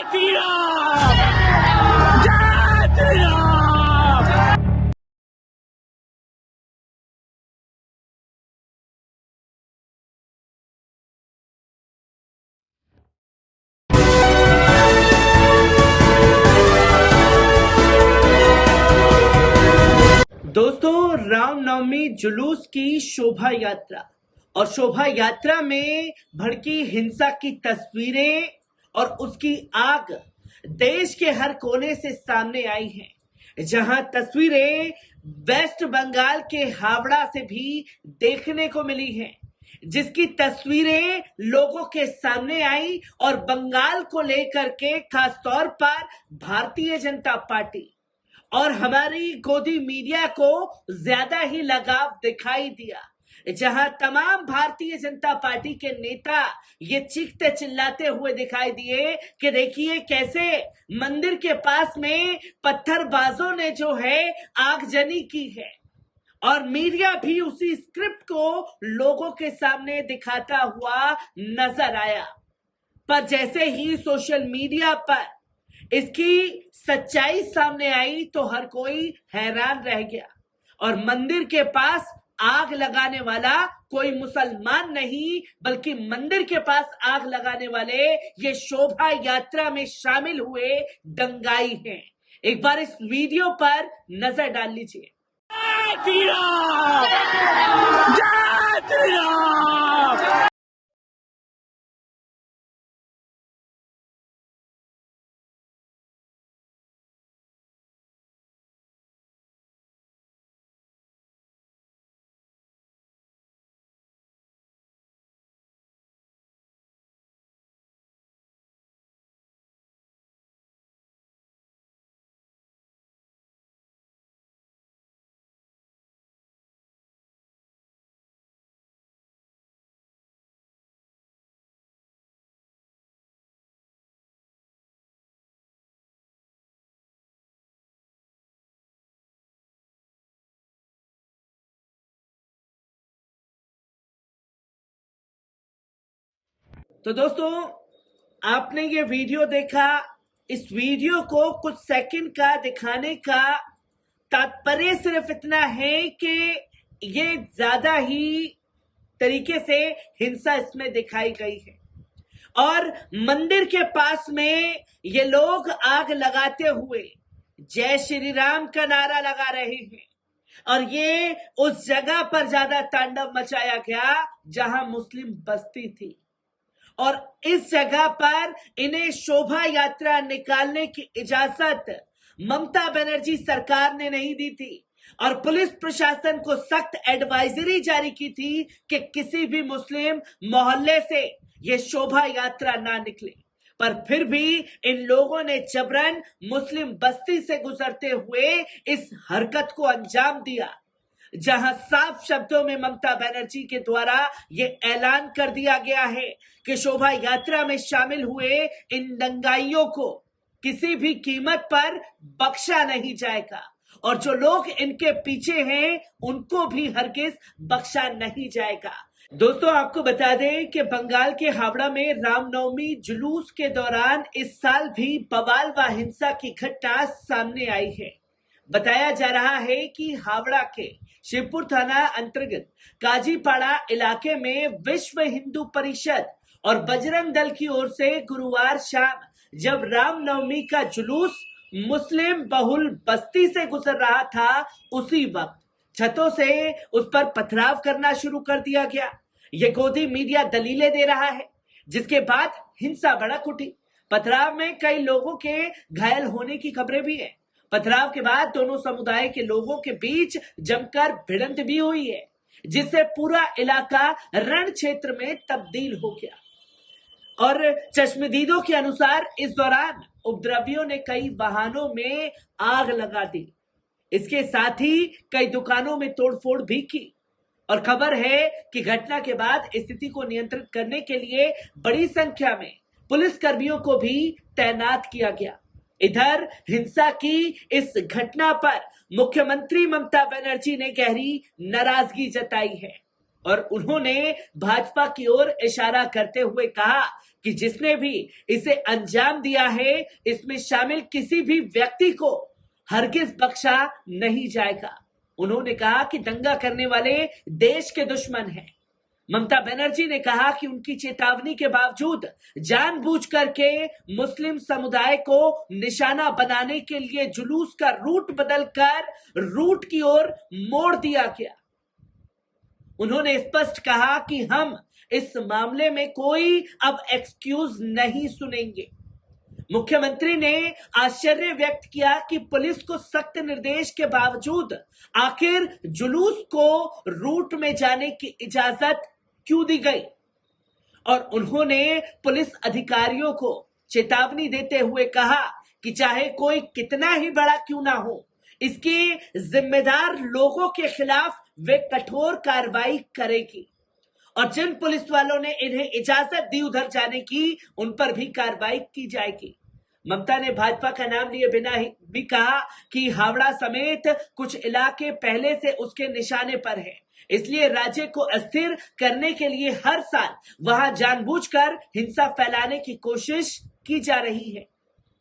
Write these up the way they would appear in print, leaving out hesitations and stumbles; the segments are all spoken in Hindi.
श्री राम! जय श्री राम! दोस्तों, रामनवमी जुलूस की शोभा यात्रा और शोभा यात्रा में भड़की हिंसा की तस्वीरें और उसकी आग देश के हर कोने से सामने आई हैं, जहां तस्वीरें वेस्ट बंगाल के हावड़ा से भी देखने को मिली हैं, जिसकी तस्वीरें लोगों के सामने आई और बंगाल को लेकर के खासतौर पर भारतीय जनता पार्टी और हमारी गोदी मीडिया को ज्यादा ही लगाव दिखाई दिया, जहां तमाम भारतीय जनता पार्टी के नेता ये चीखते चिल्लाते हुए दिखाई दिए कि देखिए कैसे मंदिर के पास में पत्थरबाजों ने जो है आगजनी की है, और मीडिया भी उसी स्क्रिप्ट को लोगों के सामने दिखाता हुआ नजर आया। पर जैसे ही सोशल मीडिया पर इसकी सच्चाई सामने आई तो हर कोई हैरान रह गया, और मंदिर के पास आग लगाने वाला कोई मुसलमान नहीं बल्कि मंदिर के पास आग लगाने वाले ये शोभा यात्रा में शामिल हुए दंगाई हैं। एक बार इस वीडियो पर नजर डाल लीजिए। जय श्री राम! जय श्री राम! तो दोस्तों, आपने ये वीडियो देखा। इस वीडियो को कुछ सेकंड का दिखाने का तात्पर्य सिर्फ इतना है कि ये ज्यादा ही तरीके से हिंसा इसमें दिखाई गई है, और मंदिर के पास में ये लोग आग लगाते हुए जय श्री राम का नारा लगा रहे हैं, और ये उस जगह पर ज्यादा तांडव मचाया गया जहां मुस्लिम बस्ती थी, और इस जगह पर इन्हें शोभा यात्रा निकालने की इजाजत ममता बनर्जी सरकार ने नहीं दी थी, और पुलिस प्रशासन को सख्त एडवाइजरी जारी की थी कि किसी भी मुस्लिम मोहल्ले से यह शोभा यात्रा ना निकले। पर फिर भी इन लोगों ने जबरन मुस्लिम बस्ती से गुजरते हुए इस हरकत को अंजाम दिया, जहां साफ शब्दों में ममता बनर्जी के द्वारा ये ऐलान कर दिया गया है कि शोभा यात्रा में शामिल हुए इन दंगाइयों को किसी भी कीमत पर बख्शा नहीं जाएगा, और जो लोग इनके पीछे हैं उनको भी हरगिज बख्शा नहीं जाएगा। दोस्तों, आपको बता दें कि बंगाल के हावड़ा में रामनवमी जुलूस के दौरान इस साल भी बवाल व हिंसा की घटना सामने आई है। बताया जा रहा है कि हावड़ा के शिवपुर थाना अंतर्गत काजीपाड़ा इलाके में विश्व हिंदू परिषद और बजरंग दल की ओर से गुरुवार शाम जब रामनवमी का जुलूस मुस्लिम बहुल बस्ती से गुजर रहा था, उसी वक्त छतों से उस पर पथराव करना शुरू कर दिया गया। ये गोदी मीडिया दलीलें दे रहा है, जिसके बाद हिंसा भड़क उठी। पथराव में कई लोगों के घायल होने की खबरें भी है। पथराव के बाद दोनों समुदाय के लोगों के बीच जमकर भिड़ंत भी हुई है, जिससे पूरा इलाका रण क्षेत्र में तब्दील हो गया, और चश्मदीदों के अनुसार इस दौरान उपद्रवियों ने कई वाहनों में आग लगा दी। इसके साथ ही कई दुकानों में तोड़फोड़ भी की, और खबर है कि घटना के बाद स्थिति को नियंत्रित करने के लिए बड़ी संख्या में पुलिस कर्मियों को भी तैनात किया गया। इधर हिंसा की इस घटना पर मुख्यमंत्री ममता बनर्जी ने गहरी नाराजगी जताई है, और उन्होंने भाजपा की ओर इशारा करते हुए कहा कि जिसने भी इसे अंजाम दिया है, इसमें शामिल किसी भी व्यक्ति को हरगिज बख्शा नहीं जाएगा। उन्होंने कहा कि दंगा करने वाले देश के दुश्मन हैं। ममता बनर्जी ने कहा कि उनकी चेतावनी के बावजूद जानबूझ करके मुस्लिम समुदाय को निशाना बनाने के लिए जुलूस का रूट बदलकर रूट की ओर मोड़ दिया गया। उन्होंने स्पष्ट कहा कि हम इस मामले में कोई अब एक्सक्यूज नहीं सुनेंगे। मुख्यमंत्री ने आश्चर्य व्यक्त किया कि पुलिस को सख्त निर्देश के बावजूद आखिर जुलूस को रूट में जाने की इजाजत क्यों दी गई, और उन्होंने पुलिस अधिकारियों को चेतावनी देते हुए कहा कि चाहे कोई कितना ही बड़ा क्यों ना हो, इसके जिम्मेदार लोगों के खिलाफ वे कठोर कार्रवाई करेगी, और जिन पुलिस वालों ने इन्हें इजाजत दी उधर जाने की, उन पर भी कार्रवाई की जाएगी। ममता ने भाजपा का नाम लिए बिना ही भी कहा कि हावड़ा समेत कुछ इलाके पहले से उसके निशाने पर हैं, इसलिए राज्य को अस्थिर करने के लिए हर साल वहां जानबूझकर हिंसा फैलाने की कोशिश की जा रही है।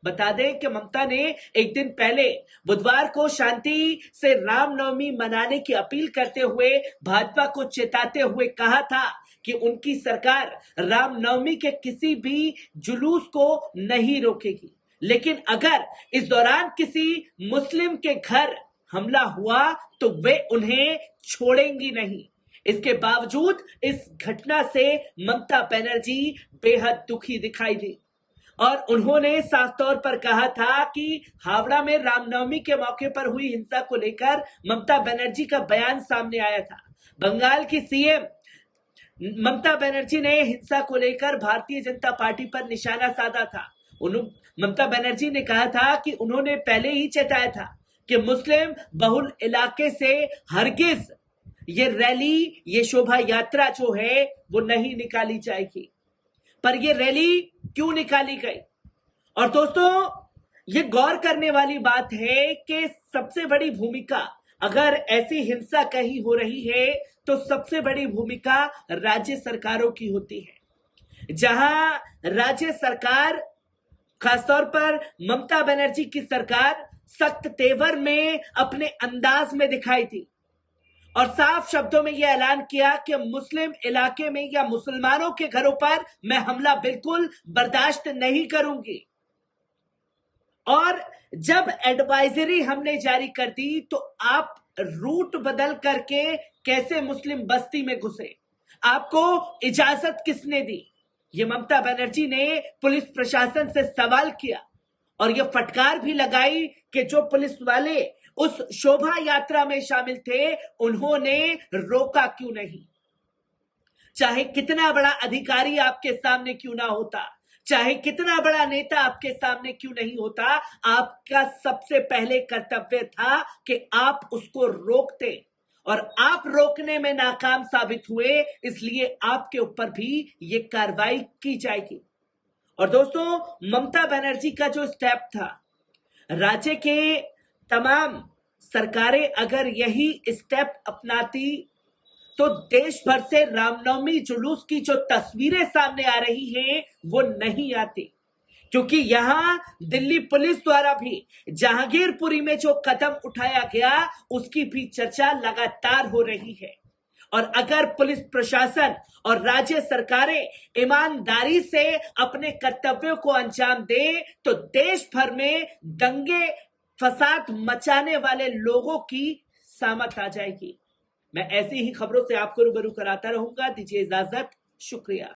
बता दें कि ममता ने एक दिन पहले बुधवार को शांति से रामनवमी मनाने की अपील करते हुए भाजपा को चेताते हुए कहा था कि उनकी सरकार रामनवमी के किसी भी जुलूस को नहीं रोकेगी, लेकिन अगर इस दौरान किसी मुस्लिम के घर हमला हुआ तो वे उन्हें छोड़ेंगी नहीं। इसके बावजूद इस घटना से ममता बनर्जी बेहद दुखी दिखाई दी, और उन्होंने साफ तौर पर कहा था कि हावड़ा में रामनवमी के मौके पर हुई हिंसा को लेकर ममता बनर्जी का बयान सामने आया था। बंगाल की सीएम ममता बनर्जी ने हिंसा को लेकर भारतीय जनता पार्टी पर निशाना साधा था। ममता बनर्जी ने कहा था कि उन्होंने पहले ही चेताया था कि मुस्लिम बहुल इलाके से हरगिज ये रैली, ये शोभा यात्रा जो है वो नहीं निकाली जाएगी, पर ये रैली क्यों निकाली गई। और दोस्तों, ये गौर करने वाली बात है कि सबसे बड़ी भूमिका, अगर ऐसी हिंसा कहीं हो रही है तो सबसे बड़ी भूमिका राज्य सरकारों की होती है। जहां राज्य सरकार, खासतौर पर ममता बनर्जी की सरकार, सख्त तेवर में अपने अंदाज में दिखाई थी और साफ शब्दों में यह ऐलान किया कि मुस्लिम इलाके में या मुसलमानों के घरों पर मैं हमला बिल्कुल बर्दाश्त नहीं करूंगी। और जब एडवाइजरी हमने जारी कर दी तो आप रूट बदल करके कैसे मुस्लिम बस्ती में घुसे, आपको इजाजत किसने दी? ये ममता बनर्जी ने पुलिस प्रशासन से सवाल किया और यह फटकार भी लगाई कि जो पुलिस वाले उस शोभा यात्रा में शामिल थे उन्होंने रोका क्यों नहीं। चाहे कितना बड़ा अधिकारी आपके सामने क्यों ना होता, चाहे कितना बड़ा नेता आपके सामने क्यों नहीं होता, आपका सबसे पहले कर्तव्य था कि आप उसको रोकते, और आप रोकने में नाकाम साबित हुए, इसलिए आपके ऊपर भी ये कार्रवाई की जाएगी। और दोस्तों, ममता बनर्जी का जो स्टेप था, राज्य के तमाम सरकारें अगर यही स्टेप अपनाती तो देश भर से रामनवमी जुलूस की जो तस्वीरें सामने आ रही हैं वो नहीं आती, क्योंकि यहां दिल्ली पुलिस द्वारा भी जहांगीरपुरी में जो कदम उठाया गया उसकी भी चर्चा लगातार हो रही है। और अगर पुलिस प्रशासन और राज्य सरकारें ईमानदारी से अपने कर्तव्यों को अंजाम दे तो देश भर में दंगे फसाद मचाने वाले लोगों की सामत आ जाएगी। मैं ऐसी ही खबरों से आपको रूबरू कराता रहूंगा। दीजिए इजाजत, शुक्रिया।